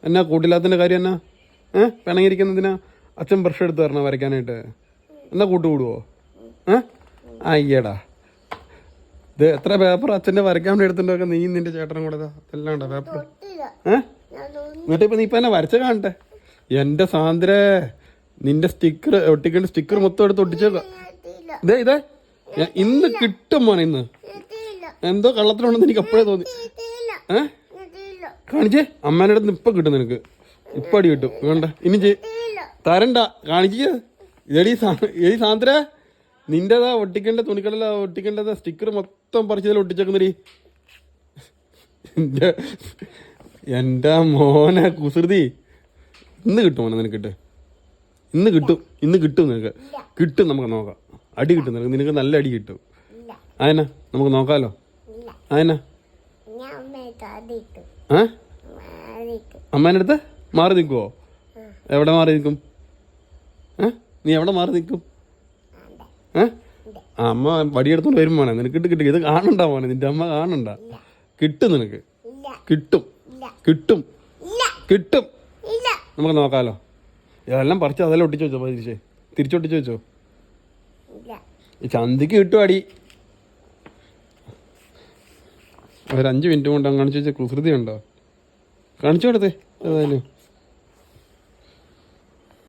എന്നാ കൂട്ടില്ലാത്തതിൻ്റെ കാര്യം എന്നാ? പിണങ്ങിയിരിക്കുന്നതിനാ? അച്ഛൻ ബ്രഷ് എടുത്ത് തരണം വരയ്ക്കാനായിട്ട്. എന്നാ കൂട്ടുകൂടുവോ? അയ്യടാ, ഇത് എത്ര പേപ്പർ അച്ഛൻ്റെ വരയ്ക്കാൻ വേണ്ടി എടുത്തിട്ടൊക്കെ നീ നിന്റെ ചേട്ടനും കൂടെ എല്ലാം ഉണ്ടോ പേപ്പർ? എന്നിട്ട് ഇപ്പം നീ ഇപ്പം എന്നെ വരച്ച കാണട്ടെ. എൻ്റെ സാന്ദ്രേ, നിന്റെ സ്റ്റിക്കർ ഒട്ടിക്കേണ്ട സ്റ്റിക്കർ മൊത്തം എടുത്ത് ഒട്ടിച്ചേക്കാം. ഇതേ ഇന്ന് കിട്ടും മോനെ. ഇന്ന് എന്തോ കള്ളത്തിലുണ്ടെന്ന് എനിക്ക് അപ്പോഴേ തോന്നി. കാണിച്ചേ, അമ്മേൻ്റെ അടുത്ത് ഇപ്പം കിട്ടും നിനക്ക്. ഇപ്പം അടി കിട്ടും. വേണ്ട ഇനി തരണ്ട. കാണിക്കുക. ഇതടി സാന്ദ്ര, നിന്റേതാ ഒട്ടിക്കേണ്ട തുണിക്കടല ഒട്ടിക്കേണ്ടതാ സ്റ്റിക്കർ മൊത്തം പറിച്ചതിൽ ഒട്ടിച്ചേക്കുന്നടി. എൻ്റെ മോനെ കുസൃതി. ഇന്ന് കിട്ടും മോനെ നിനക്കിട്ട്. ഇന്ന് കിട്ടും നിനക്ക്. കിട്ടും, നമുക്ക് നോക്കാം. അടി കിട്ടും നിനക്ക് നല്ല അടി കിട്ടും. ആയനാ നമുക്ക് നോക്കാലോ. ആയനാ അമ്മേൻ്റെ അടുത്ത് മാറി നിൽക്കുവോ? എവിടെ മാറി നിൽക്കും? നീ എവിടെ മാറി നിൽക്കും? അമ്മ വടിയെടുത്തോണ്ട് വരും മോനെ. നിനക്കിട്ട് കിട്ടും. ഇത് കാണണ്ട മോനെ, നിന്റെ അമ്മ കാണണ്ട. കിട്ടും നിനക്ക്. കിട്ടും. നമുക്ക് നോക്കാലോ. ഇതെല്ലാം പറിച്ച് അതെല്ലാം ഒട്ടിച്ചു വെച്ചോ. തിരിച്ചൊട്ടിച്ചു വെച്ചോ. ഈ ചന്തിക്ക് കിട്ടും അടി. ഒരു 5 മിനിറ്റ് കൊണ്ട് കാണിച്ചു വെച്ച കുസൃതി ഉണ്ടോ? കാണിച്ചു കൊടുത്തേ ഏതായാലും.